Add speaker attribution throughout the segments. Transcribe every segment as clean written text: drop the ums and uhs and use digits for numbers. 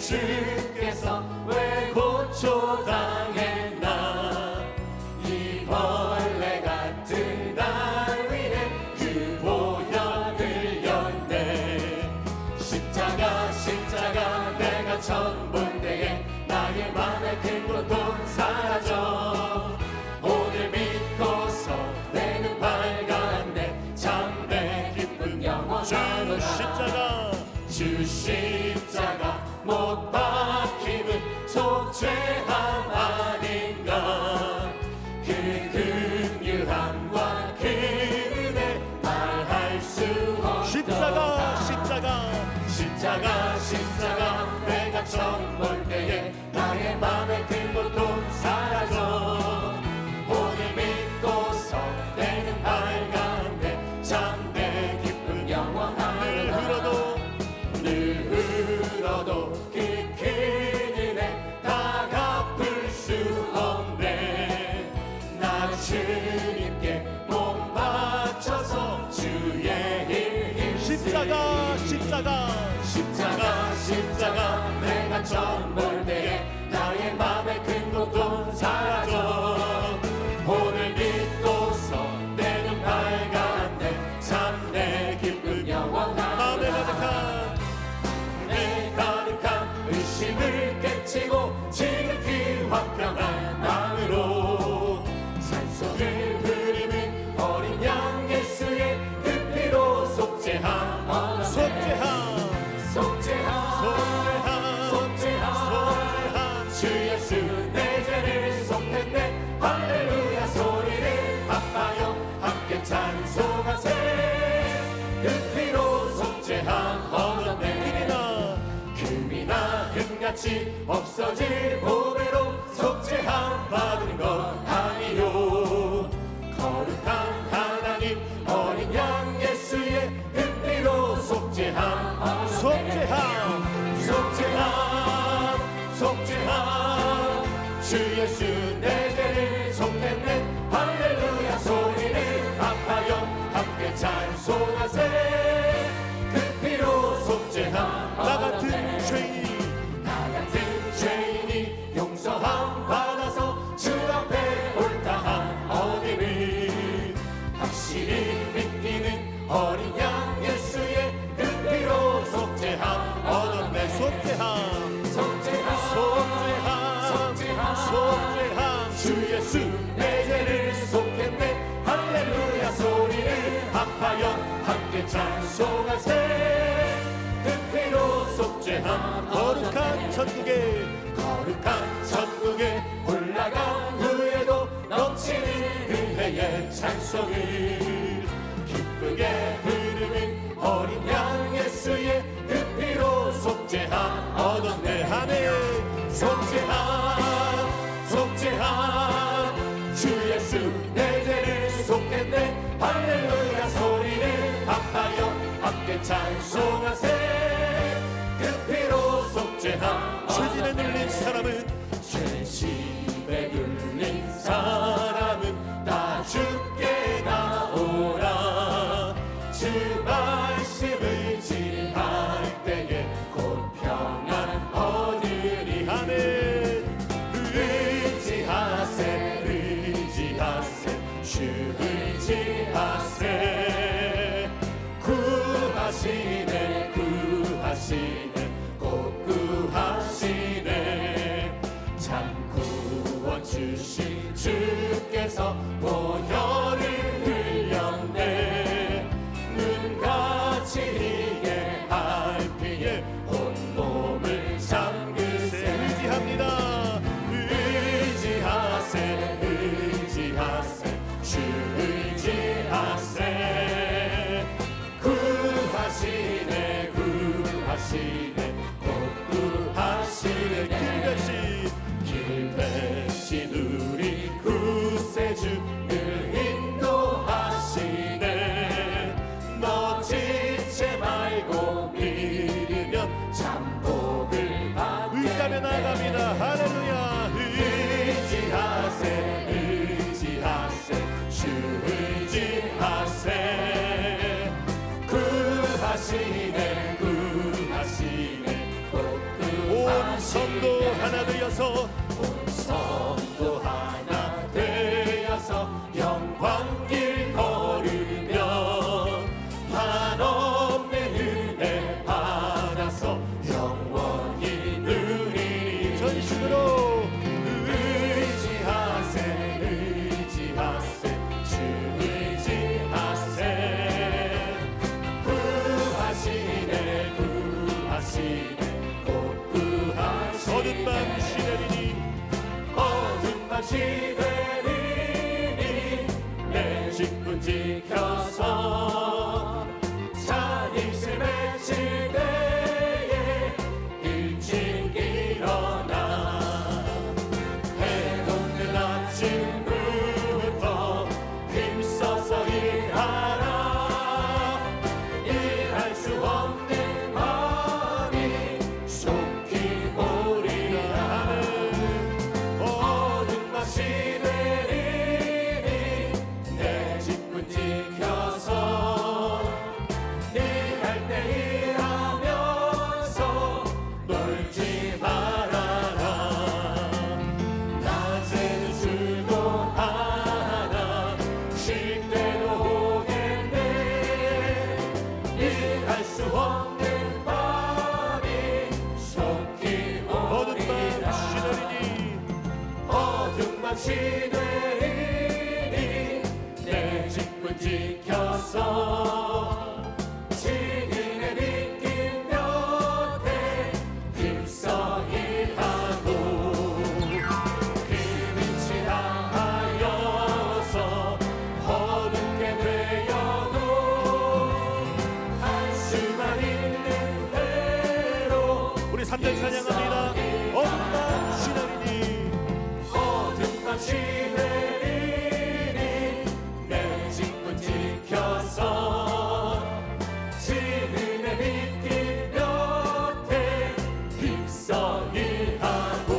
Speaker 1: 주께서 왜 고초당했나. 이 벌레 같은 날 위해 그 보혈 흘렸네. 십자가 십자가 내가 처음 본 때에 나의 맘의 큰 고통 사라져. 오늘 믿고서 내 눈 밝았네. 참 내 기쁜 영원한 십자가. 주 십자가 못 박힘은 속죄함 아닌가. 그 긍휼함과 그 은혜 말할 수 없도다.
Speaker 2: 십자가 십자가
Speaker 1: 십자가 십자가 내가 처음 볼 때에 나의 맘의 큰 고통 사라져. 오늘 믿고서 내 눈 밝았네. 참 내 기쁜 영원한 늘 흘러도 그 큰 은혜 다 갚을 수 없네. 나 주님께 몸 바쳐서 주의 일
Speaker 2: 십자가 십자가
Speaker 1: 십자가 십자가 내가 처음 볼 때에 나의 맘의 큰 고통 사라져. 오늘 믿고서 내 눈 밝았네. 참 내 기쁨 영원한
Speaker 2: 마음에 가득한
Speaker 1: 의심을 깨치고 지극히 화평한 마음으로 찬송을 부르는 어린 양 예수의 그 피로 속죄함
Speaker 2: 속죄함
Speaker 1: 속죄함 속죄함 주 예수 내 죄를 속했네. 할렐루야 소리를 아파요 함께 찬송하세. 그 피로 속죄함 얻었네. 금같이 없어질 보배로 속죄함 받은 것 아니요. 거룩한 하나님 어린 양 예수의 그 피로 속죄함
Speaker 2: 속죄함
Speaker 1: 속죄함 속죄함 주 예수 내 죄를 속했네. 할렐루야 소리를 아파요 함께 찬송하세. 그 피로 속죄함
Speaker 2: 나 같은 죄인이
Speaker 1: 용서함 받아서 주 앞에 옳다함 얻음을 확실히 믿기는 어린 양 예수의 그 피로 속죄함 얻었네.
Speaker 2: 속죄함
Speaker 1: 속죄함
Speaker 2: 속죄함 속죄함
Speaker 1: 주 예수 내 죄를 속했네. 할렐루야 소리를 아파요 함께 찬송하세. 그 피로 속죄함
Speaker 2: 거룩한 천국에
Speaker 1: 올라간 후에도 넘치는 은혜의 찬송을 기쁘게 부르는 어린 양 예수의 그 피로 속죄함 얻었네.
Speaker 2: 아멘.
Speaker 1: 속죄함 속죄함 주 예수 내 죄를 속했네. 할렐루야 소리를 아파요 함께 찬송하세. 그 피로 속죄함
Speaker 2: 죄짐에 눌린 사람은
Speaker 1: 죄짐에 눌린 사람은 다 주께 나오라. 주 말씀을 지할 때에 곧 평안 얻으리.
Speaker 2: 아멘.
Speaker 1: 의지하세 의지하세 주 의지하세. 구하시네 구하시네 꼭 구하시네.
Speaker 2: 하나 되어서
Speaker 1: 성도 하나 되어서 영광길 걸으며 한없는 은혜 받아서 영원히 누리리.
Speaker 2: 전심으로
Speaker 1: 의지하세 의지하세 주 의지하세. 구하시네 구하시네 곧 구하시네.
Speaker 2: 어둠 밤 시내리니
Speaker 1: 어둠 밤 시내리니 내 직분 지켜서 자니새 맺힐 때에 일찍 일어나 해돋는 아침부터 힘써서 일하라. 일할 수 없는 마음이 속히 오리라. 어둠 밤 시내리니 내 직분 지켜서 일할 때 일하면서 놀지 말아라. 낮에는 수고하나 쉴 때도 오겠네. 일할 수 없는 밤이 속히
Speaker 2: 어둠 밤
Speaker 1: 오리라.
Speaker 2: 시내리니
Speaker 1: 어둠 밤 시내리니 내 직분 지켜서 지인의 빗길 곁에 힘써 일하고 그 빛이 나하여서 어둡게 되어도 한수만 있는 대로
Speaker 2: 우리 3절 찬양합니다. 어둠 밤 시내리니
Speaker 1: 어둠 밤 시내리니 내 직분 지켜서 지은의 빛길 곁에 힘써 일하고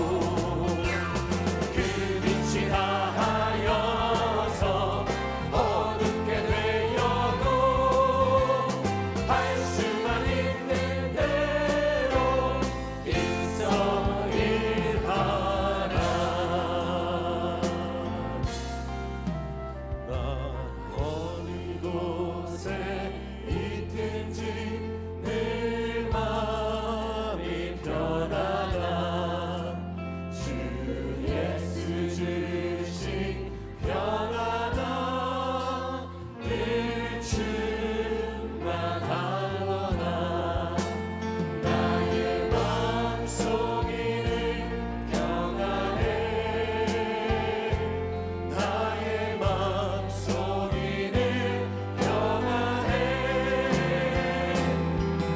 Speaker 1: 그 빛이 다하여서 어둡게 되어도 할 수만 있는 대로 힘써 일하라. 나 어느 곳에 있든지 내 마음이 편하다. 주 예수 주신 평안아 늘 충만하노라. 나의 맘속에는 평안해. 나의 맘속에는 평안해.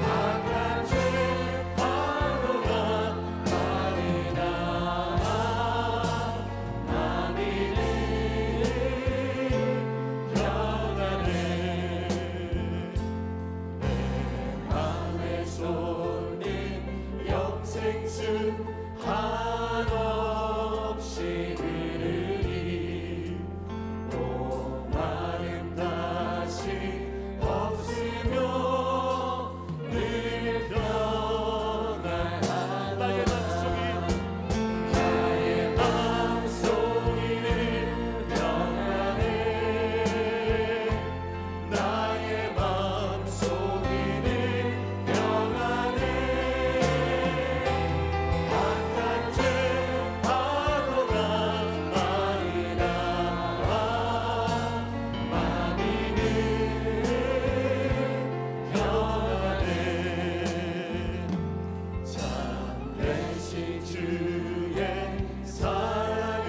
Speaker 1: 악한 죄 바로가 마리나 마음이 늘 평안해. 내 맘에 솟는 영생수 한없이 흐르니 목마름 다시 없으며 늘 평안하노라.
Speaker 2: 나의 맘속이
Speaker 1: 나의 맘속에는 평안해. 나의 맘속에는 평안해. 악한 죄 바로가 마리나 마음이 늘 평안해. 참되신 주의 사랑을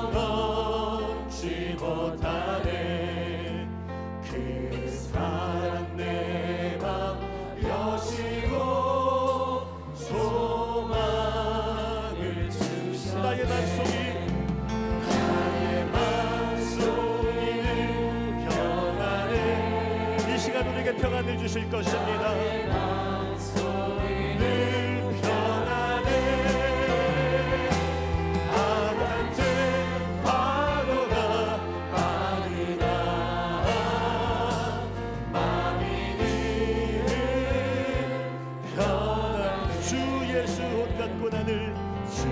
Speaker 1: 경험치 못하네. 그 사랑 내 맘 여시고 소망을 주셨네.
Speaker 2: 나의 맘속이
Speaker 1: 나의 맘속에는 평안해.
Speaker 2: 이 시간 우리에게 평안을 주실 것입니다.
Speaker 1: 늘 평안해. 악한 죄 바로가 마리나 마음이 늘 평안해.
Speaker 2: 주 예수 온갖 고난을
Speaker 1: 주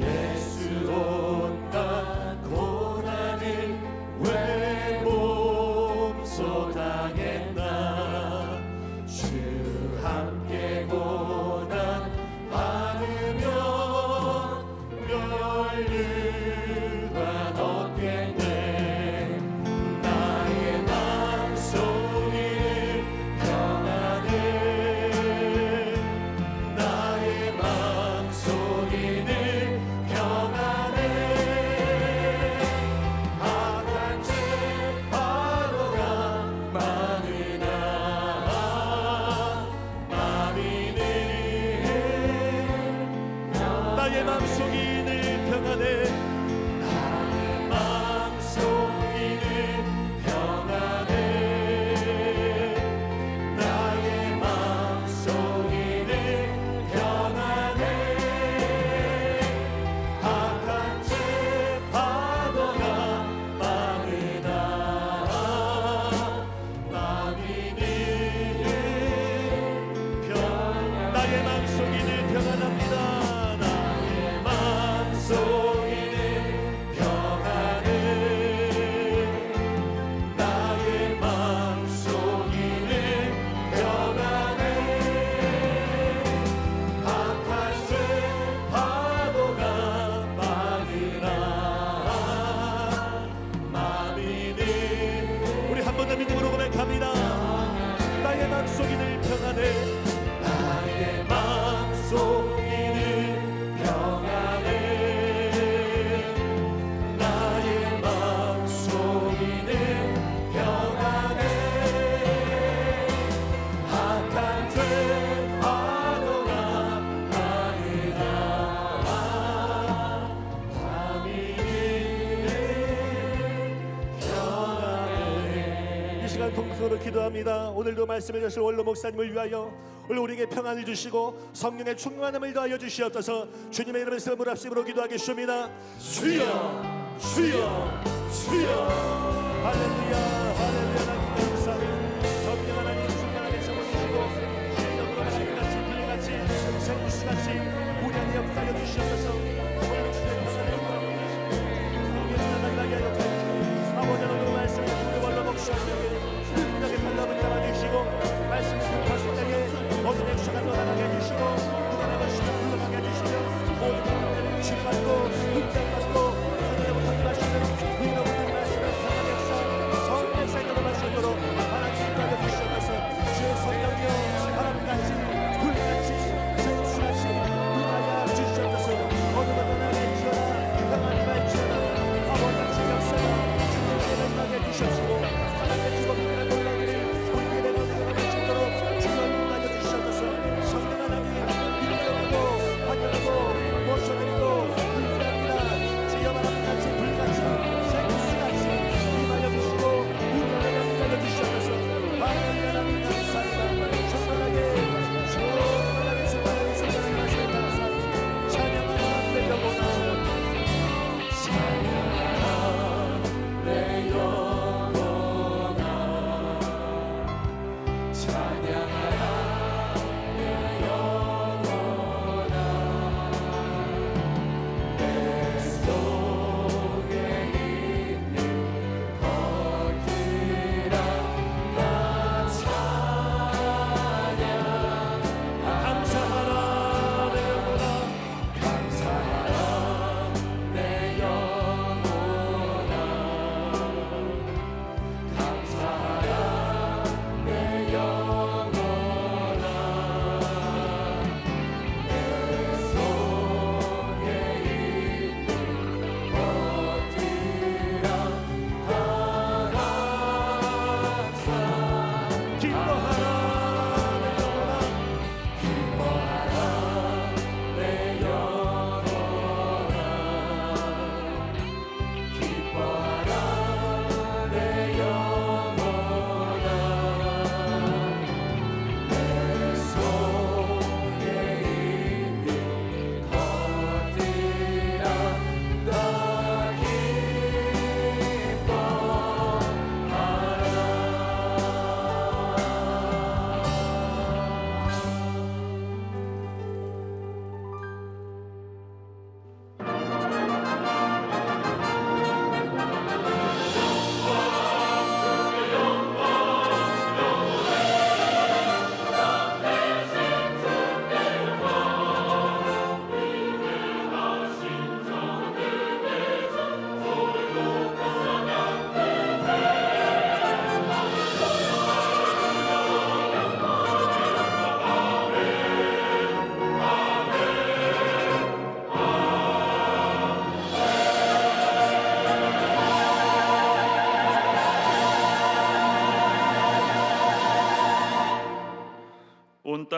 Speaker 1: 예수 온갖 고난을 왜 몸소 당했나 주 함께 고난 받으면 멸류관 얻겠네 나의 맘속이 평안해 나의 맘속이 늘 평안해 악한 죄 파도가 많으나 마음이 늘
Speaker 2: 나의 맘속이 늘 평안해
Speaker 1: 나의 맘속이 늘 평안해 나의 맘속이 늘 평안해 악한 죄 파도가 많으나 마음이 늘
Speaker 2: 나의 맘속이 늘 평안합니다
Speaker 1: 나의 맘속이 늘 평안해 나의 맘속이 늘 평안해 악한 죄 파도가 많으나 마음이 늘
Speaker 2: 우리 한 번 더 믿음으로 고백합니다 나의 맘속이 늘 평안해
Speaker 1: 나의 맘속이 늘 평안해 나의 맘속이 늘 평안해 악한 죄 파도가 많으나 마음이 늘 평안해
Speaker 2: 이 시간 통성으로 기도합니다. 오늘도 말씀해 주실 원로 목사님을 위하여 오늘 우리에게 평안을 주시고 성령의 충만함을 더하여 주시옵소서. 주님의 이름을 쓰므로 합심으로 기도하겠습니다.
Speaker 1: 주여 주여 주여
Speaker 2: 할렐루야 할렐루야. 하나님 감사합니다. 성령 하나님 충만하게 채워주시고 주의 영으로 하나님같이 비같이 생수같이 우리 안에 역사하여 주시옵소서. 오늘 주의 평안을 성령의 사랑나게 하여 주시고 아버지 하나님 말씀을 우리 원로 목사님에게 분명하게 달라붙 담아주시고 말씀을 선포하시다게 모든 역사가 떠나가게 해주시고 누가나 것이나 불러가게 해주시며 모든 사람들을 치료받고 흑장받고 하나님부터 하시는 위로부터 말씀을 선한 역사 성령 사이로 마시도록 하나님 인도하여 주시옵소서. 주의 성령이여 바람같이 불같이 생수같이 임하여 주시옵소서. 어느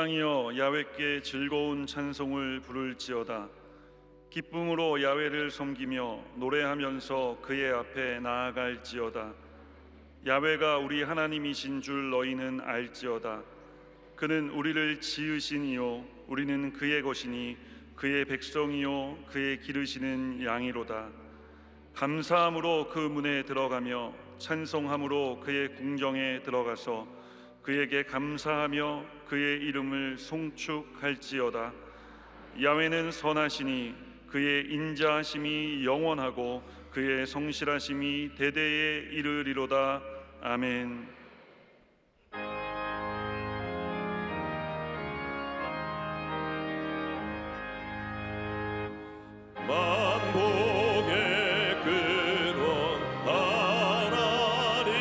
Speaker 3: 땅이여 야훼께 즐거운 찬송을 부를지어다. 기쁨으로 야훼를 섬기며 노래하면서 그의 앞에 나아갈지어다. 야훼가 우리 하나님이신 줄 너희는 알지어다. 그는 우리를 지으신 이요 우리는 그의 것이니 그의 백성이요 그의 기르시는 양이로다. 감사함으로 그 문에 들어가며 찬송함으로 그의 궁정에 들어가서 그에게 감사하며 그의 이름을 송축할지어다. 야훼는 선하시니 그의 인자하심이 영원하고 그의 성실하심이 대대에 이르리로다. 아멘.
Speaker 1: 만복의 근원 하나님,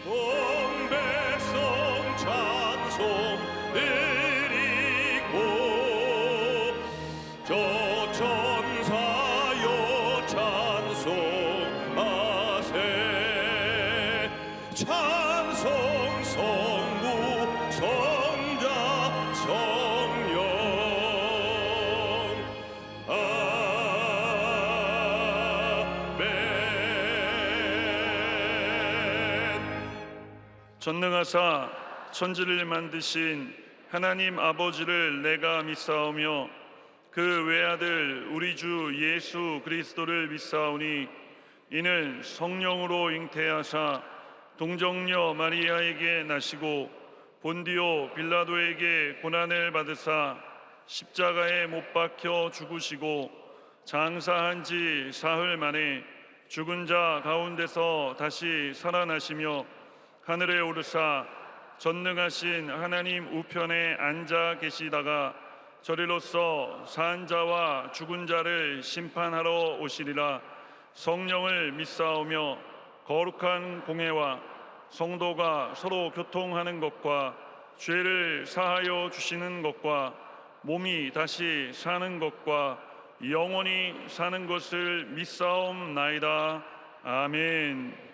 Speaker 1: 온 백성 찬송 드리고 저 천사여 찬송하세. 찬송 성부 성자 성령
Speaker 3: 전능하사 천지를 만드신 하나님 아버지를 내가 믿사오며 그 외아들 우리 주 예수 그리스도를 믿사오니 이는 성령으로 잉태하사 동정녀 마리아에게 나시고 본디오 빌라도에게 고난을 받으사 십자가에 못 박혀 죽으시고 장사한 지 사흘 만에 죽은 자 가운데서 다시 살아나시며 하늘에 오르사 전능하신 하나님 우편에 앉아 계시다가 저리로서 산 자와 죽은 자를 심판하러 오시리라. 성령을 믿사오며 거룩한 공회와 성도가 서로 교통하는 것과 죄를 사하여 주시는 것과 몸이 다시 사는 것과 영원히 사는 것을 믿사옵나이다. 아멘.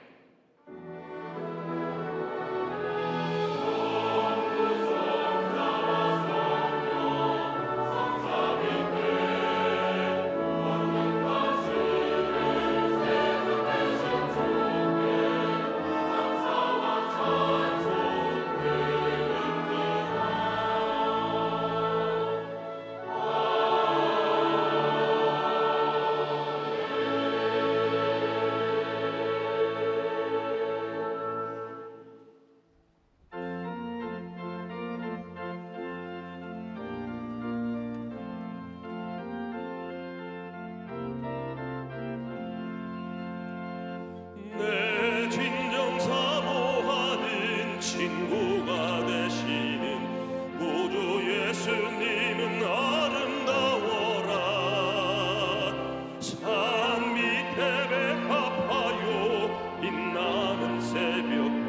Speaker 1: 내 진정 사모하는 친구가 되시는 구주 예수님은 아름다워라. 산 밑에 백합화요 빛나는 새벽별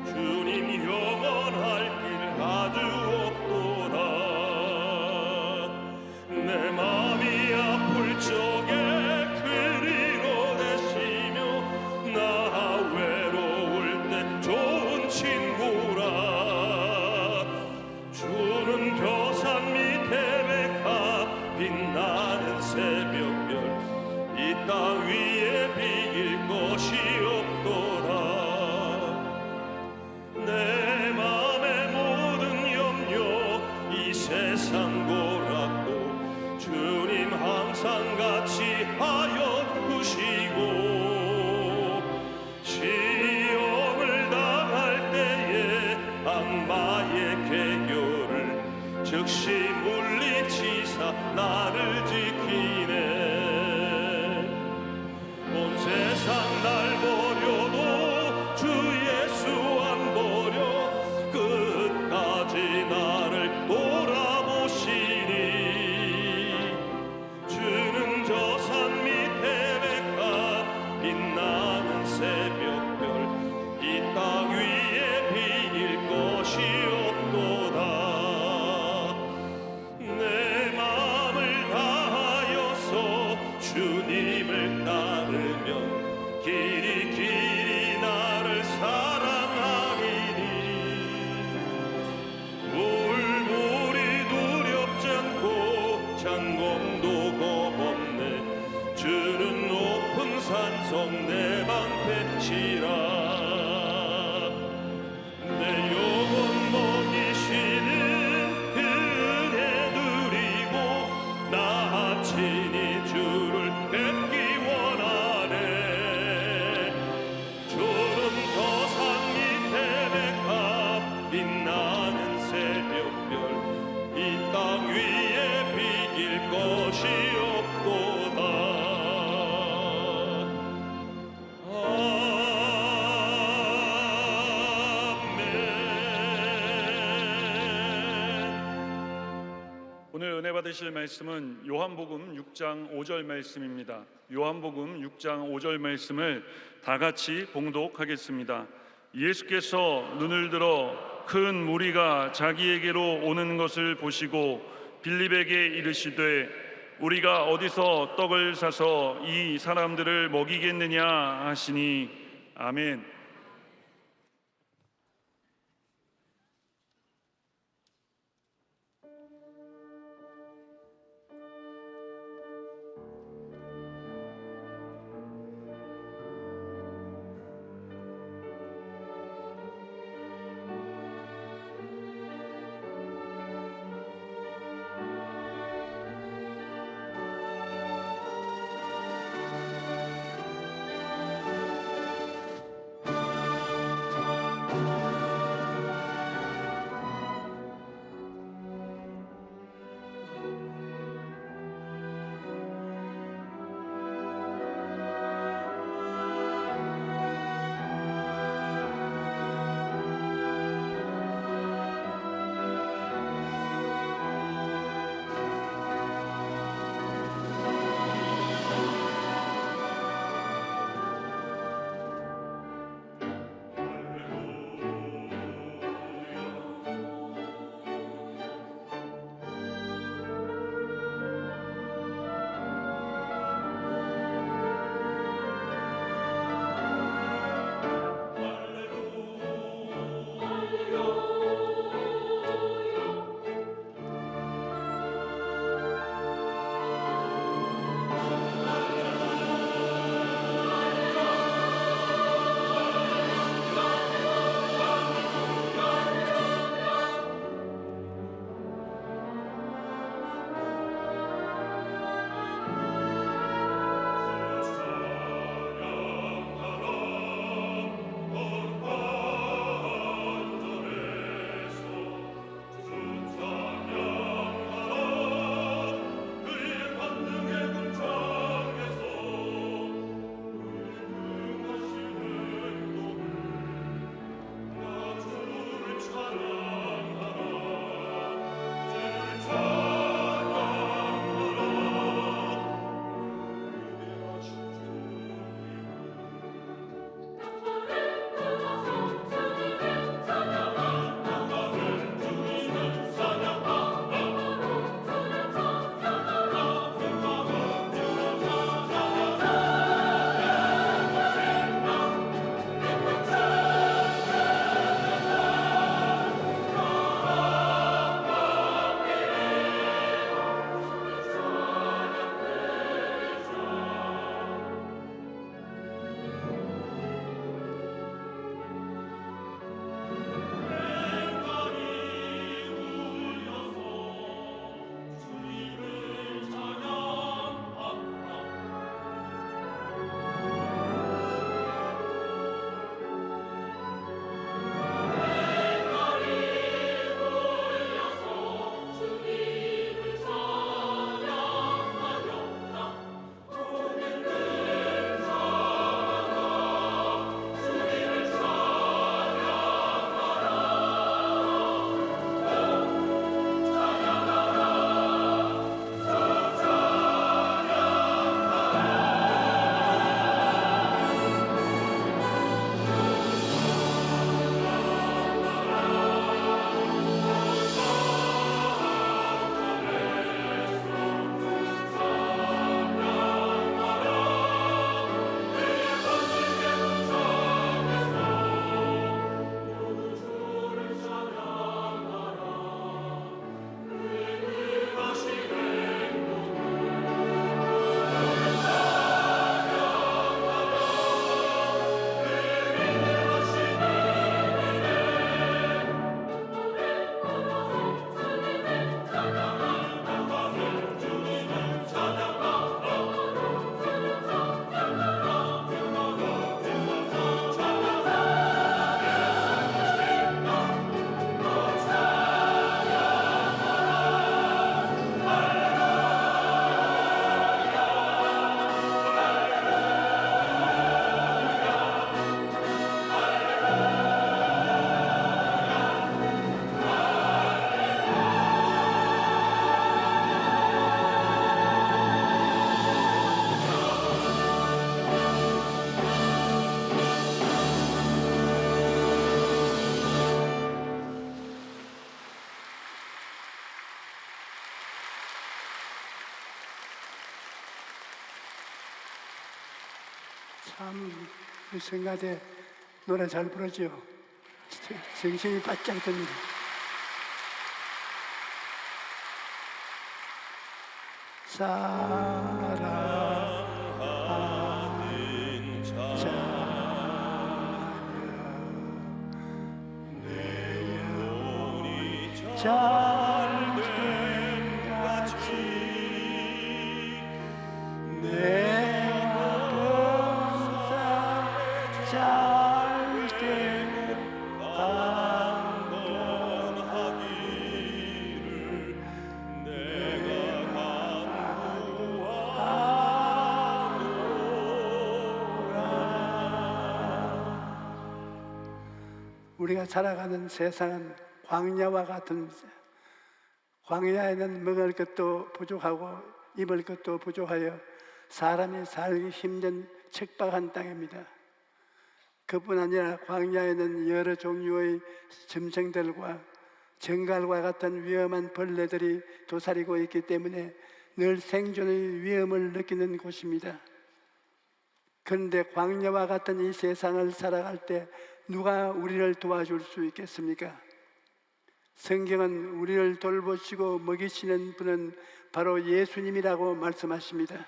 Speaker 1: 주님 영원할 길 아주 없도다. 내 마음이 아플 적에 빛나는 새벽별 이 땅 위에 비길 것이 없도다. 내 맘의 모든 염려 이 세상 고락도 주님 항상 같이 하여 주시고 시험을 당할 때에 악마의 괴교를 즉시 물리치사 나를 지키네. 온 세상 날 버려도 주 예수 안 버려 끝까지 나를 돌아보시니 주는 저 산 밑에 백합 빛나는 새벽별 이 땅 위에 비길 것이 없도다. 주님을 따르면
Speaker 3: 오늘 은혜 받으실 말씀은 요한복음 6장 5절 말씀입니다. 요한복음 6장 5절 말씀을 다 같이 봉독하겠습니다. 예수께서 눈을 들어 큰 무리가 자기에게로 오는 것을 보시고 빌립에게 이르시되 우리가 어디서 떡을 사서 이 사람들을 먹이겠느냐 하시니 아멘.
Speaker 4: 참 성가대 노래 잘 부르죠. 정신이 바짝 듭니다. 사랑하는 자녀 잘된 같이 내가 범사 잘된 강건하기를 내가 우리가 살아가는 세상은 광야와 같은, 광야에는 먹을 것도 부족하고 입을 것도 부족하여 사람이 살기 힘든 척박한 땅입니다. 그뿐 아니라 광야에는 여러 종류의 짐승들과 정갈과 같은 위험한 벌레들이 도사리고 있기 때문에 늘 생존의 위험을 느끼는 곳입니다. 그런데 광야와 같은 이 세상을 살아갈 때 누가 우리를 도와줄 수 있겠습니까? 성경은 우리를 돌보시고 먹이시는 분은 바로 예수님이라고 말씀하십니다.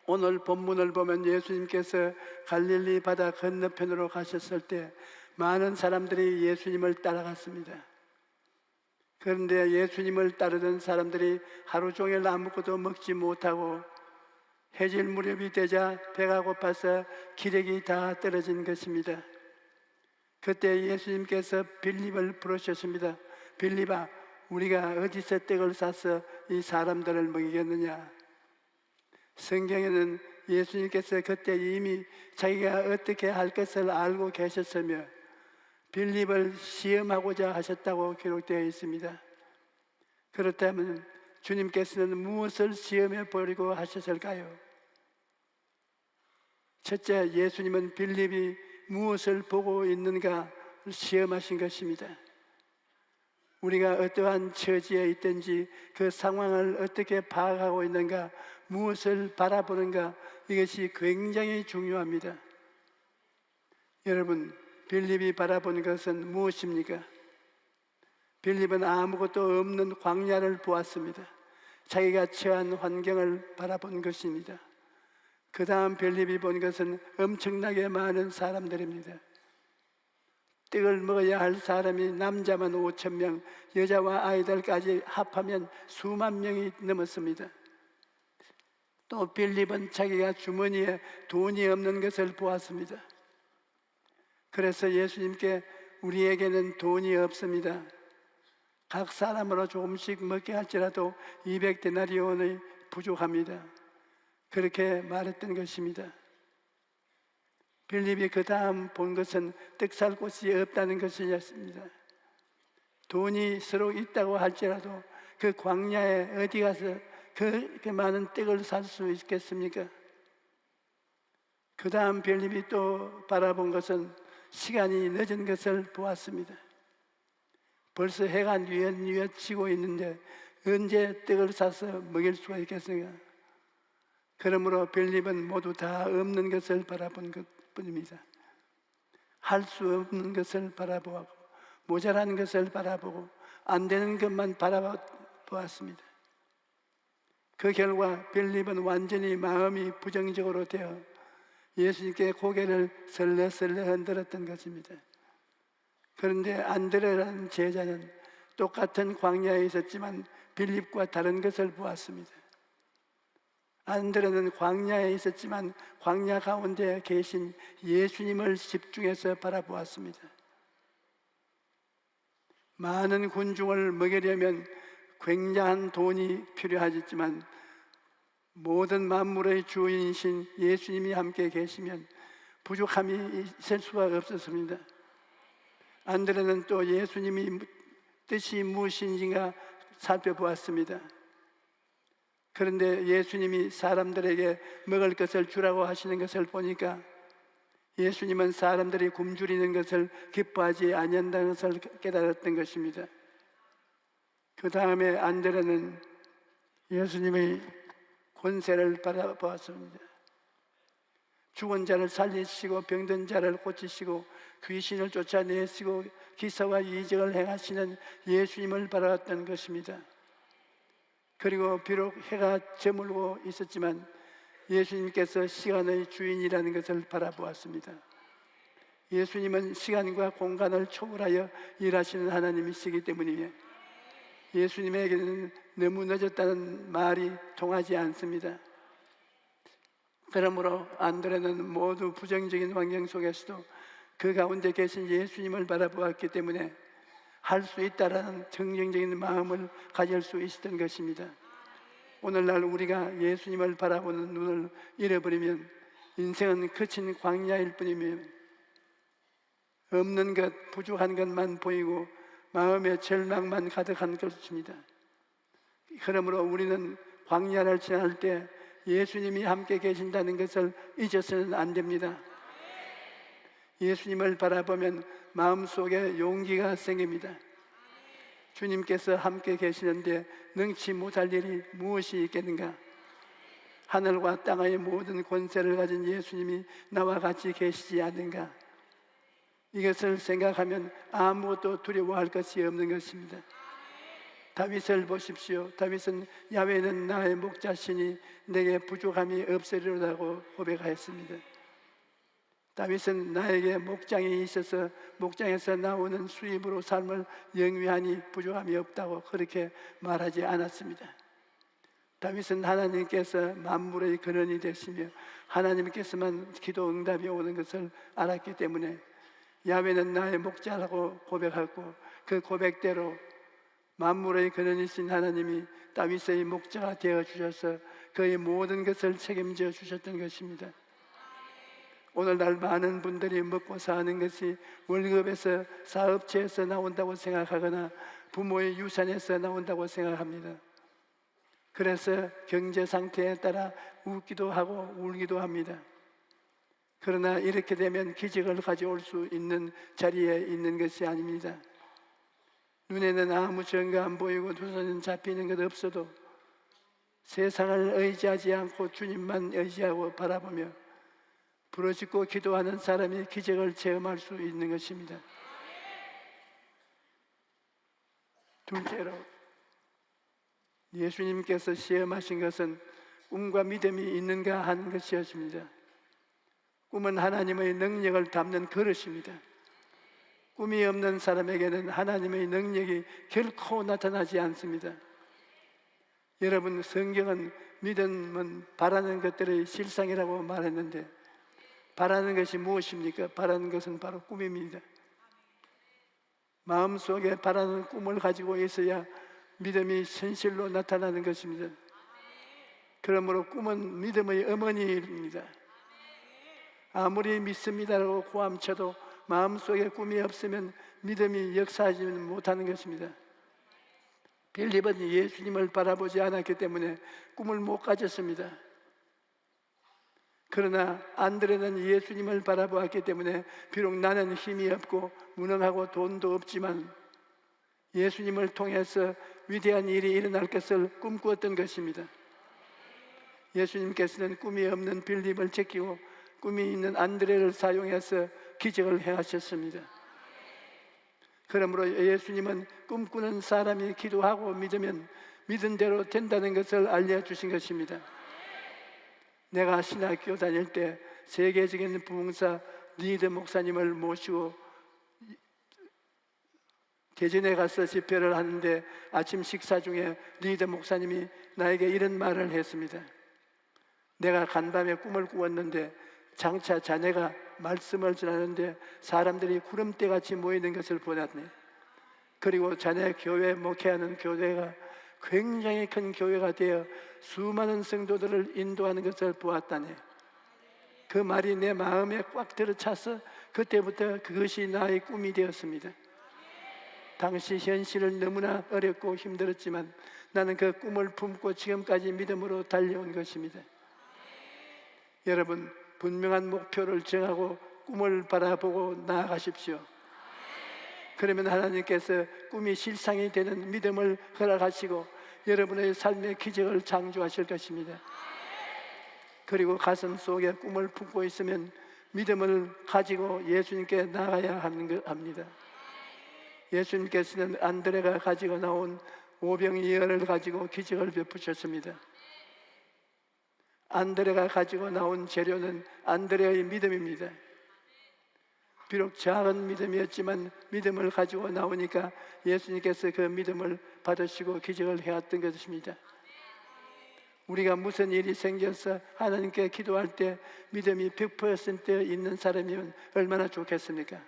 Speaker 4: 오늘 본문을 보면 예수님께서 갈릴리 바다 건너편으로 가셨을 때 많은 사람들이 예수님을 따라갔습니다. 그런데 예수님을 따르던 사람들이 하루 종일 아무것도 먹지 못하고 해질 무렵이 되자 배가 고파서 기력이 다 떨어진 것입니다. 그때 예수님께서 빌립을 부르셨습니다. 빌립아, 우리가 어디서 떡을 사서 이 사람들을 먹이겠느냐? 성경에는 예수님께서 그때 이미 자기가 어떻게 할 것을 알고 계셨으며 빌립을 시험하고자 하셨다고 기록되어 있습니다. 그렇다면 주님께서는 무엇을 시험해 보려고 하셨을까요? 첫째, 예수님은 빌립이 무엇을 보고 있는가 시험하신 것입니다. 우리가 어떠한 처지에 있든지 그 상황을 어떻게 파악하고 있는가, 무엇을 바라보는가, 이것이 굉장히 중요합니다. 여러분, 빌립이 바라본 것은 무엇입니까? 빌립은 아무것도 없는 광야를 보았습니다. 자기가 처한 환경을 바라본 것입니다. 그 다음 빌립이 본 것은 엄청나게 많은 사람들입니다. 떡을 먹어야 할 사람이 남자만 5,000명, 여자와 아이들까지 합하면 수만 명이 넘었습니다. 또 빌립은 자기가 주머니에 돈이 없는 것을 보았습니다. 그래서 예수님께 우리에게는 돈이 없습니다. 각 사람으로 조금씩 먹게 할지라도 200데나리온이 부족합니다. 그렇게 말했던 것입니다. 빌립이 그 다음 본 것은 떡 살 곳이 없다는 것이었습니다. 돈이 서로 있다고 할지라도 그 광야에 어디 가서 그렇게 많은 떡을 살 수 있겠습니까? 그 다음 빌립이 또 바라본 것은 시간이 늦은 것을 보았습니다. 벌써 해가 뉘엿뉘엿 지고 있는데 언제 떡을 사서 먹일 수가 있겠습니까? 그러므로 빌립은 모두 다 없는 것을 바라본 것뿐입니다. 할 수 없는 것을 바라보고 모자란 것을 바라보고 안 되는 것만 바라보았습니다. 그 결과 빌립은 완전히 마음이 부정적으로 되어 예수님께 고개를 설레설레 흔들었던 것입니다. 그런데 안드레라는 제자는 똑같은 광야에 있었지만 빌립과 다른 것을 보았습니다. 안드레는 광야에 있었지만 광야 가운데 계신 예수님을 집중해서 바라보았습니다. 많은 군중을 먹이려면 굉장한 돈이 필요하지만 모든 만물의 주인이신 예수님이 함께 계시면 부족함이 있을 수가 없었습니다. 안드레는 또 예수님이 뜻이 무엇인지가 살펴보았습니다. 그런데 예수님이 사람들에게 먹을 것을 주라고 하시는 것을 보니까 예수님은 사람들이 굶주리는 것을 기뻐하지 아니한다는 것을 깨달았던 것입니다. 그 다음에 안드레는 예수님의 권세를 바라보았습니다. 죽은 자를 살리시고 병든 자를 고치시고 귀신을 쫓아내시고 기사와 이적을 행하시는 예수님을 바라봤던 것입니다. 그리고 비록 해가 저물고 있었지만 예수님께서 시간의 주인이라는 것을 바라보았습니다. 예수님은 시간과 공간을 초월하여 일하시는 하나님이시기 때문이며 예수님에게는 너무 늦었다는 말이 통하지 않습니다. 그러므로 안드레는 모두 부정적인 환경 속에서도 그 가운데 계신 예수님을 바라보았기 때문에 할 수 있다라는 긍정적인 마음을 가질 수 있었던 것입니다. 오늘날 우리가 예수님을 바라보는 눈을 잃어버리면 인생은 거친 광야일 뿐이며 없는 것, 부족한 것만 보이고 마음의 절망만 가득한 것입니다. 그러므로 우리는 광야를 지날 때 예수님이 함께 계신다는 것을 잊어서는 안 됩니다. 예수님을 바라보면 마음속에 용기가 생깁니다. 주님께서 함께 계시는데 능치 못할 일이 무엇이 있겠는가? 하늘과 땅의 모든 권세를 가진 예수님이 나와 같이 계시지 않는가? 이것을 생각하면 아무것도 두려워할 것이 없는 것입니다. 다윗을 보십시오. 다윗은 야훼는 나의 목자시니 내게 부족함이 없으리로다고 고백하였습니다. 다윗은 나에게 목장이 있어서 목장에서 나오는 수입으로 삶을 영위하니 부족함이 없다고 그렇게 말하지 않았습니다. 다윗은 하나님께서 만물의 근원이 되시며 하나님께서만 기도 응답이 오는 것을 알았기 때문에 야훼는 나의 목자라고 고백하고 그 고백대로 만물의 근원이신 하나님이 다윗의 목자가 되어 주셔서 그의 모든 것을 책임져 주셨던 것입니다. 오늘날 많은 분들이 먹고 사는 것이 월급에서, 사업체에서 나온다고 생각하거나 부모의 유산에서 나온다고 생각합니다. 그래서 경제 상태에 따라 웃기도 하고 울기도 합니다. 그러나 이렇게 되면 기적을 가져올 수 있는 자리에 있는 것이 아닙니다. 눈에는 아무 증거 안 보이고 두 손은 잡히는 것 없어도 세상을 의지하지 않고 주님만 의지하고 바라보며 부르짖고 기도하는 사람이 기적을 체험할 수 있는 것입니다. 둘째로 예수님께서 시험하신 것은 꿈과 믿음이 있는가 하는 것이었습니다. 꿈은 하나님의 능력을 담는 그릇입니다. 꿈이 없는 사람에게는 하나님의 능력이 결코 나타나지 않습니다. 여러분, 성경은 믿음은 바라는 것들의 실상이라고 말했는데 바라는 것이 무엇입니까? 바라는 것은 바로 꿈입니다. 마음속에 바라는 꿈을 가지고 있어야 믿음이 현실로 나타나는 것입니다. 그러므로 꿈은 믿음의 어머니입니다. 아무리 믿습니다라고 고함쳐도 마음속에 꿈이 없으면 믿음이 역사하지 못하는 것입니다. 빌립은 예수님을 바라보지 않았기 때문에 꿈을 못 가졌습니다. 그러나 안드레는 예수님을 바라보았기 때문에 비록 나는 힘이 없고 무능하고 돈도 없지만 예수님을 통해서 위대한 일이 일어날 것을 꿈꾸었던 것입니다. 예수님께서는 꿈이 없는 빌립을 제끼고 꿈이 있는 안드레를 사용해서 기적을 행하셨습니다. 그러므로 예수님은 꿈꾸는 사람이 기도하고 믿으면 믿은 대로 된다는 것을 알려주신 것입니다. 내가 신학교 다닐 때 세계적인 부흥사 리드 목사님을 모시고 대전에 가서 집회를 하는데 아침 식사 중에 리드 목사님이 나에게 이런 말을 했습니다. 내가 간밤에 꿈을 꾸었는데 장차 자네가 말씀을 전하는데 사람들이 구름대같이 모이는 것을 보았네. 그리고 자네 교회 목회하는 교회가 굉장히 큰 교회가 되어 수많은 성도들을 인도하는 것을 보았다네. 그 말이 내 마음에 꽉 들어차서 그때부터 그것이 나의 꿈이 되었습니다. 당시 현실은 너무나 어렵고 힘들었지만 나는 그 꿈을 품고 지금까지 믿음으로 달려온 것입니다. 여러분, 분명한 목표를 정하고 꿈을 바라보고 나아가십시오. 그러면 하나님께서 꿈이 실상이 되는 믿음을 허락하시고 여러분의 삶의 기적을 창조하실 것입니다. 그리고 가슴 속에 꿈을 품고 있으면 믿음을 가지고 예수님께 나가야 합니다. 예수님께서는 안드레가 가지고 나온 오병이어를 가지고 기적을 베푸셨습니다. 안드레가 가지고 나온 재료는 안드레의 믿음입니다. 비록 작은 믿음이었지만 믿음을 가지고 나오니까 예수님께서 그 믿음을 받으시고 기적을 해왔던 것입니다. 우리가 무슨 일이 생겨서 하나님께 기도할 때 믿음이 100% 있는 사람이면 얼마나 좋겠습니까?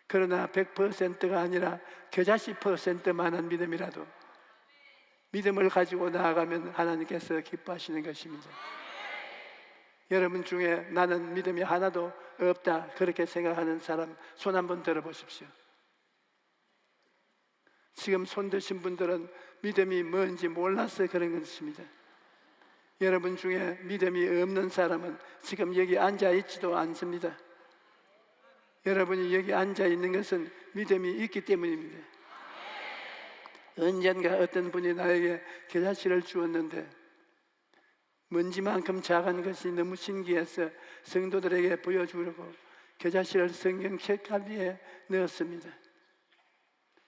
Speaker 4: 그러나 100%가 아니라 겨자씨 %만한 믿음이라도 믿음을 가지고 나아가면 하나님께서 기뻐하시는 것입니다. 여러분 중에 나는 믿음이 하나도 없다 그렇게 생각하는 사람 손 한번 들어보십시오. 지금 손 드신 분들은 믿음이 뭔지 몰라서 그런 것입니다. 여러분 중에 믿음이 없는 사람은 지금 여기 앉아 있지도 않습니다. 여러분이 여기 앉아 있는 것은 믿음이 있기 때문입니다. 언젠가 어떤 분이 나에게 겨자씨를 주었는데 먼지만큼 작은 것이 너무 신기해서 성도들에게 보여주려고 겨자씨를 성경 책갈피에 넣었습니다.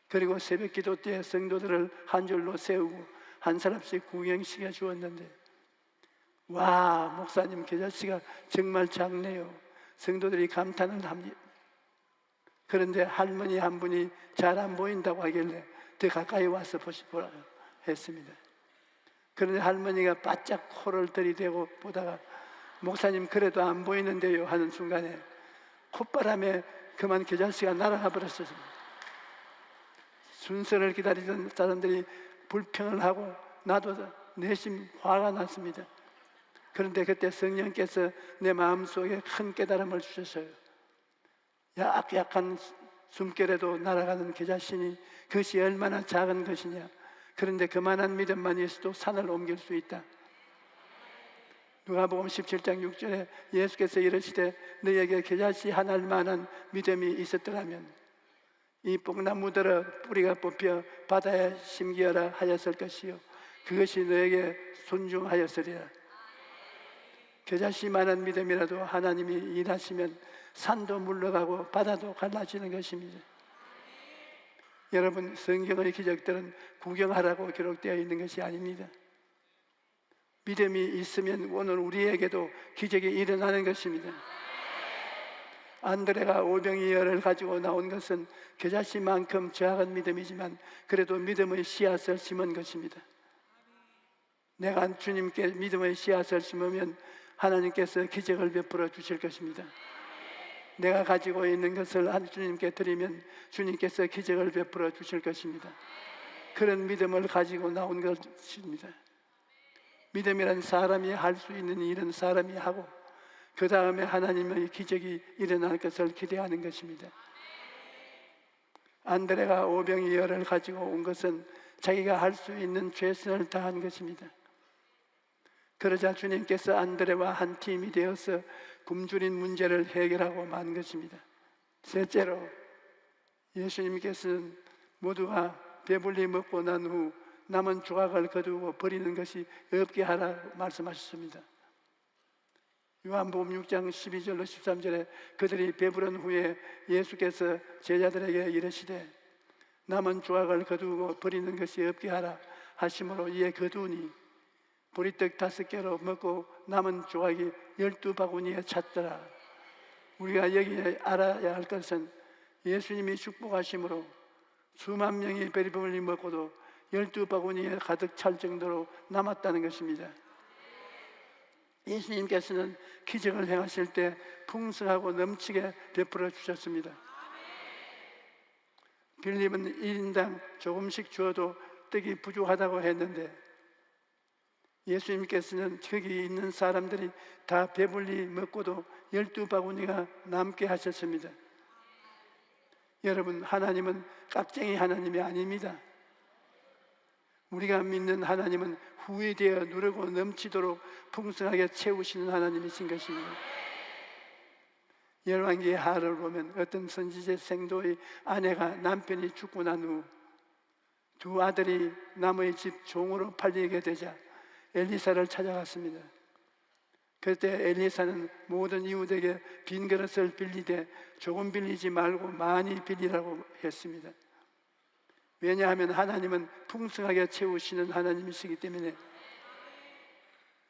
Speaker 4: 그리고 새벽 기도 때 성도들을 한 줄로 세우고 한 사람씩 구경시켜 주었는데, 와, 목사님 겨자씨가 정말 작네요. 성도들이 감탄을 합니다. 그런데 할머니 한 분이 잘 안 보인다고 하길래 더 가까이 와서 보시보라 했습니다. 그런데 할머니가 바짝 코를 들이대고 보다가 목사님 그래도 안 보이는데요 하는 순간에 콧바람에 그만 겨자씨가 날아가 버렸습니다. 순서를 기다리던 사람들이 불평을 하고 나도 내심 화가 났습니다. 그런데 그때 성령께서 내 마음속에 큰 깨달음을 주셨어요. 약한 숨결에도 날아가는 겨자씨니 그것이 얼마나 작은 것이냐. 그런데 그만한 믿음만 있어도 산을 옮길 수 있다. 누가복음 17장 6절에 예수께서 이르시되 너에게 겨자씨 한 알만한 믿음이 있었더라면 이 뽕나무들어 뿌리가 뽑혀 바다에 심기어라 하였을 것이요 그것이 너에게 순종하였으리라. 겨자씨만한 믿음이라도 하나님이 일하시면 산도 물러가고 바다도 갈라지는 것입니다. 여러분, 성경의 기적들은 구경하라고 기록되어 있는 것이 아닙니다. 믿음이 있으면 오늘 우리에게도 기적이 일어나는 것입니다. 안드레가 오병이어를 가지고 나온 것은 겨자씨만큼 작은 믿음이지만 그래도 믿음의 씨앗을 심은 것입니다. 내가 주님께 믿음의 씨앗을 심으면 하나님께서 기적을 베풀어 주실 것입니다. 내가 가지고 있는 것을 주님께 드리면 주님께서 기적을 베풀어 주실 것입니다. 그런 믿음을 가지고 나온 것입니다. 믿음이란 사람이 할 수 있는 일은 사람이 하고 그 다음에 하나님의 기적이 일어날 것을 기대하는 것입니다. 안드레가 오병이어를 가지고 온 것은 자기가 할 수 있는 최선을 다한 것입니다. 그러자 주님께서 안드레와 한 팀이 되어서 굶주린 문제를 해결하고 만 것입니다. 셋째로 예수님께서는 모두가 배불리 먹고 난 후 남은 조각을 거두고 버리는 것이 없게 하라 말씀하셨습니다. 요한복음 6장 12절로 13절에 그들이 배부른 후에 예수께서 제자들에게 이르시되 남은 조각을 거두고 버리는 것이 없게 하라 하심으로 이에 거두니 보리떡 5개로 먹고 남은 조각이 12바구니에 찼더라. 우리가 여기에 알아야 할 것은 예수님이 축복하심으로 수만 명이 배불리 먹고도 12바구니에 가득 찰 정도로 남았다는 것입니다. 예수님께서는 기적을 행하실 때 풍성하고 넘치게 베풀어 주셨습니다. 빌립은 1인당 조금씩 주어도 떡이 부족하다고 했는데 예수님께서는 거기 있는 사람들이 다 배불리 먹고도 12바구니가 남게 하셨습니다. 여러분, 하나님은 깍쟁이 하나님이 아닙니다. 우리가 믿는 하나님은 후회되어 누르고 넘치도록 풍성하게 채우시는 하나님이신 것입니다. 열왕기의 하를 보면 어떤 선지자 생도의 아내가 남편이 죽고 난 후 두 아들이 남의 집 종으로 팔리게 되자 엘리사를 찾아갔습니다. 그때 엘리사는 모든 이웃에게 빈 그릇을 빌리되 조금 빌리지 말고 많이 빌리라고 했습니다. 왜냐하면 하나님은 풍성하게 채우시는 하나님이시기 때문에.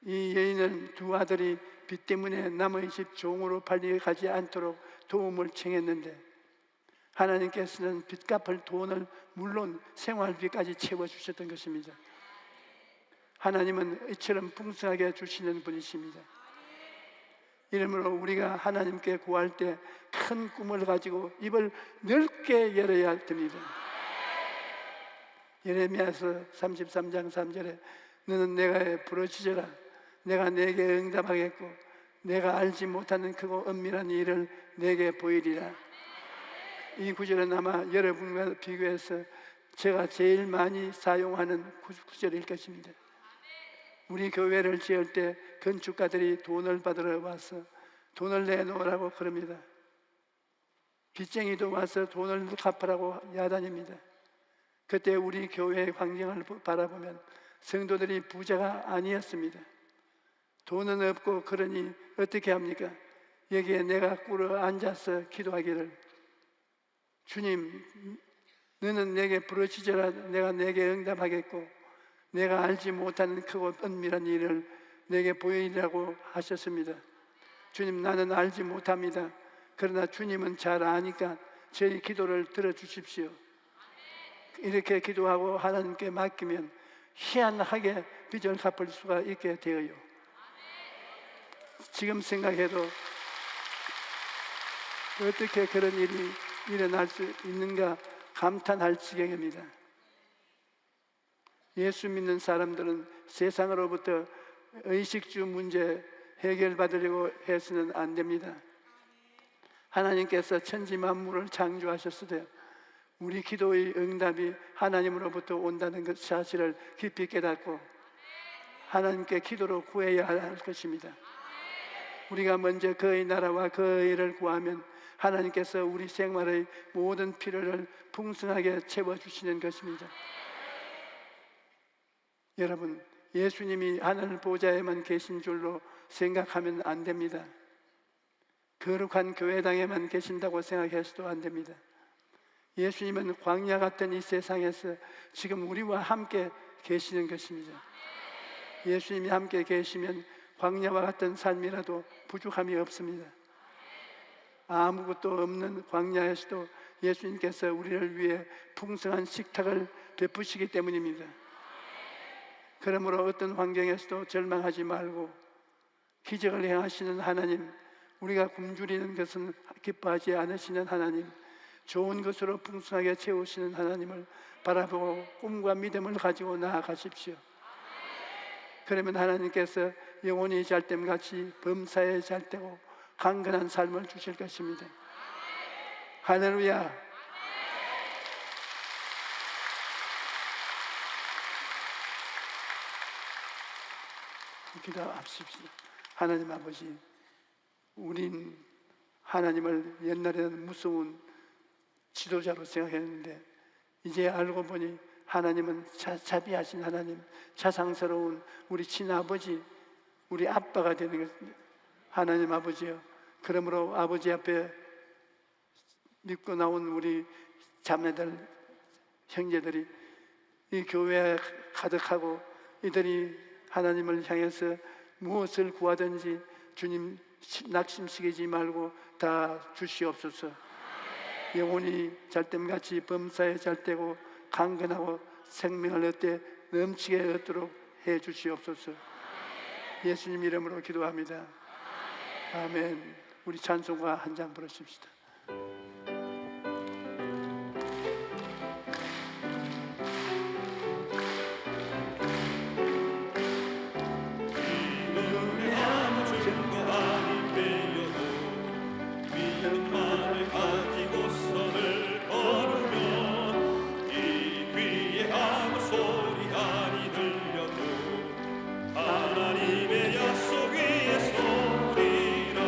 Speaker 4: 이 여인은 두 아들이 빚 때문에 남의 집 종으로 팔려가지 않도록 도움을 청했는데 하나님께서는 빚 갚을 돈을 물론 생활비까지 채워주셨던 것입니다. 하나님은 이처럼 풍성하게 주시는 분이십니다. 이러므로 우리가 하나님께 구할 때 큰 꿈을 가지고 입을 넓게 열어야 됩니다. 예레미야서 33장 3절에 너는 내가 부르짖어라 내가 내게 응답하겠고 내가 알지 못하는 크고 은밀한 일을 내게 보이리라. 이 구절은 아마 여러분과 비교해서 제가 제일 많이 사용하는 구절일 것입니다. 우리 교회를 지을 때 건축가들이 돈을 받으러 와서 돈을 내놓으라고 그럽니다. 빚쟁이도 와서 돈을 갚으라고 야단입니다. 그때 우리 교회의 환경을 바라보면 성도들이 부자가 아니었습니다. 돈은 없고 그러니 어떻게 합니까? 여기에 내가 꿇어 앉아서 기도하기를 주님 너는 내게 부르짖어라 내가 내게 응답하겠고 내가 알지 못하는 크고 은밀한 일을 내게 보이라고 하셨습니다. 주님 나는 알지 못합니다. 그러나 주님은 잘 아니까 저희 기도를 들어주십시오. 이렇게 기도하고 하나님께 맡기면 희한하게 빚을 갚을 수가 있게 되어요. 지금 생각해도 어떻게 그런 일이 일어날 수 있는가 감탄할 지경입니다. 예수 믿는 사람들은 세상으로부터 의식주 문제 해결받으려고 해서는 안 됩니다. 하나님께서 천지 만물을 창조하셨으되 우리 기도의 응답이 하나님으로부터 온다는 그 사실을 깊이 깨닫고 하나님께 기도로 구해야 할 것입니다. 우리가 먼저 그의 나라와 그의 일을 구하면 하나님께서 우리 생활의 모든 필요를 풍성하게 채워주시는 것입니다. 여러분, 예수님이 하늘 보좌에만 계신 줄로 생각하면 안 됩니다. 거룩한 교회당에만 계신다고 생각해서도 안 됩니다. 예수님은 광야 같은 이 세상에서 지금 우리와 함께 계시는 것입니다. 예수님이 함께 계시면 광야와 같은 삶이라도 부족함이 없습니다. 아무것도 없는 광야에서도 예수님께서 우리를 위해 풍성한 식탁을 베푸시기 때문입니다. 그러므로 어떤 환경에서도 절망하지 말고 기적을 행하시는 하나님, 우리가 굶주리는 것은 기뻐하지 않으시는 하나님, 좋은 것으로 풍성하게 채우시는 하나님을 바라보고 꿈과 믿음을 가지고 나아가십시오. 그러면 하나님께서 영혼이 잘됨같이 범사에 잘되고 강건한 삶을 주실 것입니다. 할렐루야. 기도합시다. 하나님 아버지, 우린 하나님을 옛날에는 무서운 지도자로 생각했는데 이제 알고 보니 하나님은 자비하신 하나님, 자상스러운 우리 친아버지, 우리 아빠가 되는 것입니다. 하나님 아버지요, 그러므로 아버지 앞에 믿고 나온 우리 자매들, 형제들이 이 교회에 가득하고 이들이 하나님을 향해서 무엇을 구하든지 주님 낙심시키지 말고 다 주시옵소서. 영혼이 잘됨같이 범사에 잘되고 강건하고 생명을 얻되 넘치게 얻도록 해 주시옵소서. 예수님 이름으로 기도합니다. 아멘. 우리 찬송가 한 장 부르십시다.
Speaker 1: 하나님의 약속 위에 서리라.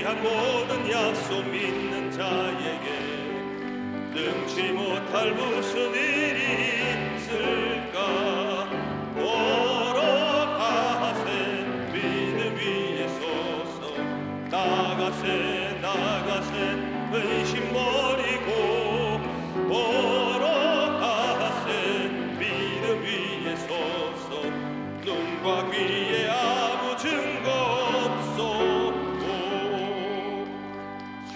Speaker 1: 위한 모든 약속 믿는 자에게 능치 못할 무슨 일이 있을까. 걸어가세 믿음 위에 서서 나가세 근심 버리고 걸어가세 믿음 위에 서서 눈과 귀에 아무 증거 없소고.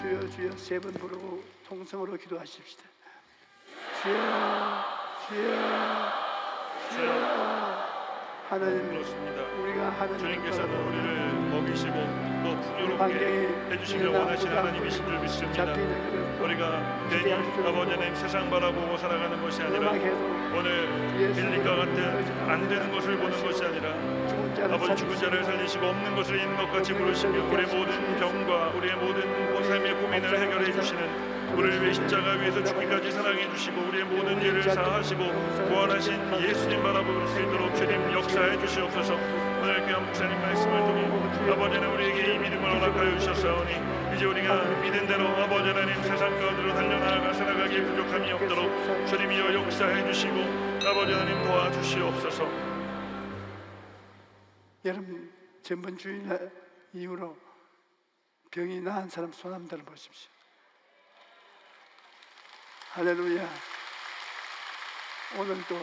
Speaker 4: 주여 주여 세 번 부르고 통성으로 기도하십시다. 주여 주여 주여. 하나님,
Speaker 3: 그렇습니다.
Speaker 4: 우리가 하나님
Speaker 3: 주님께서는 우리를 먹이시고 또 풍요롭게
Speaker 4: 환경이
Speaker 3: 해주시길 원하시는 하나님이신 줄 믿습니다. 우리가 괜히 아버지 하나님 세상 바라보고 살아가는 것이 아니라 오늘 빌립과 같은 안 되는 것을 보는 것이 아니라 아버지 죽은 자를 살리시고 없는 것을 있는 것 같이 부르시며 우리의 모든 병과 우리의 모든 삶의 고민을 해결해 주시는, 우리를 위해 십자가 위에서 죽기까지 사랑해 주시고 우리의 모든 죄를 사하시고 부활하신 예수님 바라볼 수 있도록 주님 역사해 주시옵소서. 오늘 귀한 목사님 말씀을 통해 아버지 하나님 우리에게 이 믿음을 허락하여 주셨사오니 이제 우리가 믿은 대로 아버지 하나님 세상 가운데로 달려나가 살아가기에 부족함이 없도록 주님이여 역사해 주시고 아버지 하나님 도와주시옵소서.
Speaker 4: 여러분, 전번 주일 이후로 병이 나은 사람 손 한번 들어보십시오. 할렐루야. 오늘도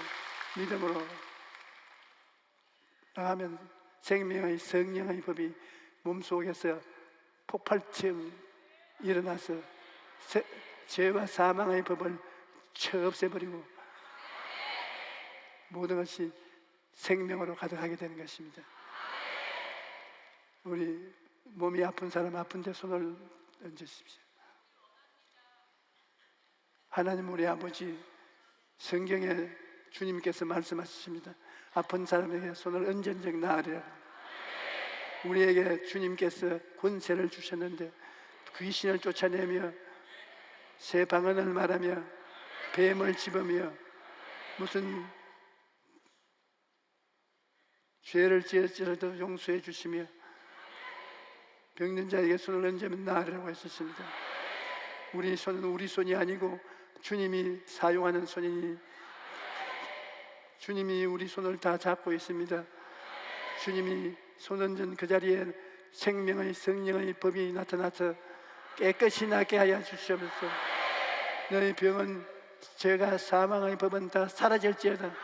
Speaker 4: 믿음으로 나가면 생명의 성령의 법이 몸속에서 폭발처럼 일어나서 죄와 사망의 법을 쳐 없애버리고 모든 것이 생명으로 가득하게 되는 것입니다. 우리 몸이 아픈 사람 아픈 데 손을 얹으십시오. 하나님 우리 아버지, 성경에 주님께서 말씀하십니다. 아픈 사람에게 손을 얹은 적 나으리라. 우리에게 주님께서 권세를 주셨는데 귀신을 쫓아내며 새 방언을 말하며 뱀을 집으며 무슨 죄를 지었지라도 용서해 주시며 병든 자에게 손을 얹으면 나으리라고 하셨습니다. 우리 손은 우리 손이 아니고 주님이 사용하는 손이니 주님이 우리 손을 다 잡고 있습니다. 주님이 손 얹은 그 자리에 생명의 성령의 법이 나타나서 깨끗이 낫게 하여 주시옵소서. 너희 병은 죄가 사망의 법은 다 사라질지어다.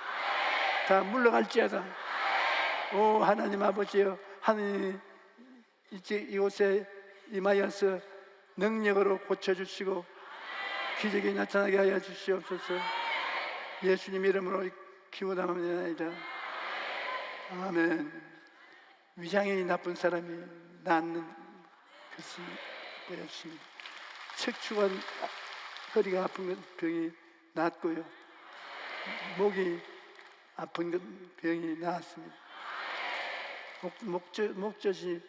Speaker 4: 다 물러갈지어다. 오 하나님 아버지여, 하나님 이곳에 임하여서 능력으로 고쳐주시고 기적이 나타나게 하여 주시옵소서. 예수님 이름으로 기도드리옵나이다. 아멘. 위장이 나쁜 사람이 낫는 것을 보여주십니다. 척추가 허리가 아픈 병이 낫고요, 목이 아픈 병이 나았습니다. 목젖이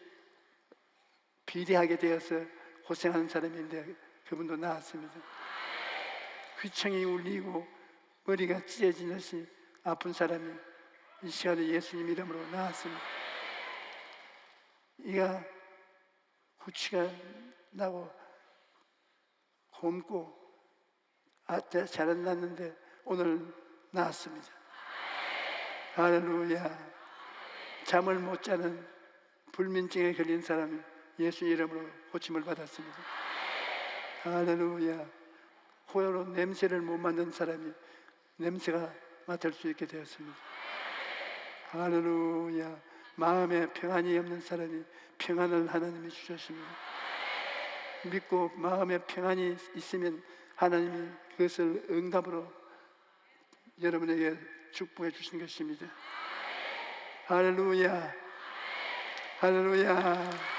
Speaker 4: 비대하게 되어서 고생하는 사람인데 그분도 나았습니다. 귀청이 울리고 머리가 찢어지는 듯이 아픈 사람이 이 시간에 예수님 이름으로 나았습니다. 이가 후치가 나고 곰고 잘 안 났는데 오늘 나았습니다. 할렐루야. 잠을 못 자는 불면증에 걸린 사람이 예수 이름으로 고침을 받았습니다. 할렐루야. 코로 냄새를 못 맡는 사람이 냄새가 맡을 수 있게 되었습니다. 할렐루야. 마음에 평안이 없는 사람이 평안을 하나님이 주셨습니다. 믿고 마음에 평안이 있으면 하나님이 그것을 응답으로 여러분에게 축복해 주신 것입니다. 할렐루야. 할렐루야.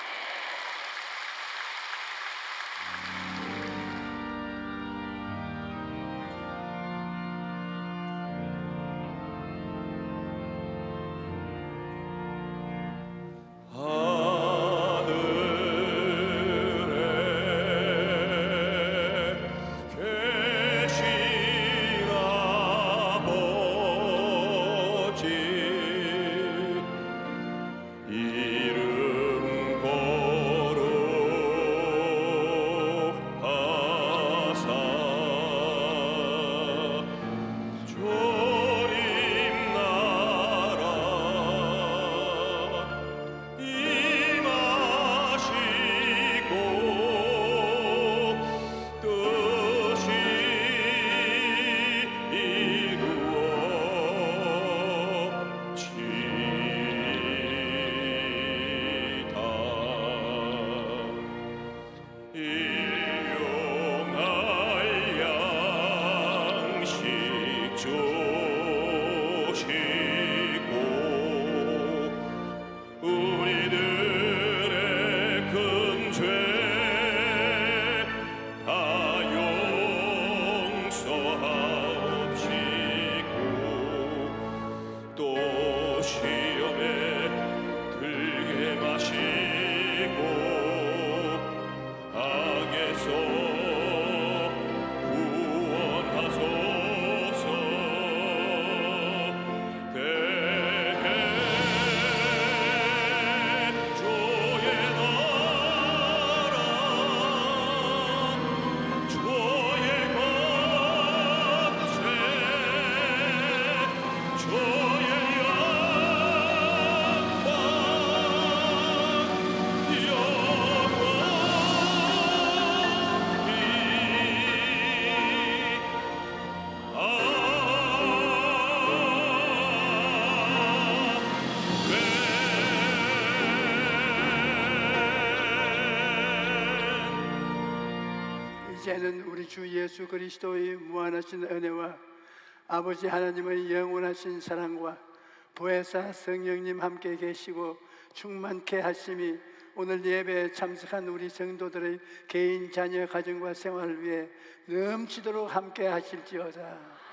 Speaker 1: 이름 시험에 들게 마시고 악에서 구원하소서. 대개 주의 나라 주의 권세 주의
Speaker 4: 이제는 우리 주 예수 그리스도의 무한하신 은혜와 아버지 하나님의 영원하신 사랑과 보혜사 성령님 함께 계시고 충만케 하심이 오늘 예배에 참석한 우리 성도들의 개인 자녀 가정과 생활을 위해 넘치도록 함께 하실지어다.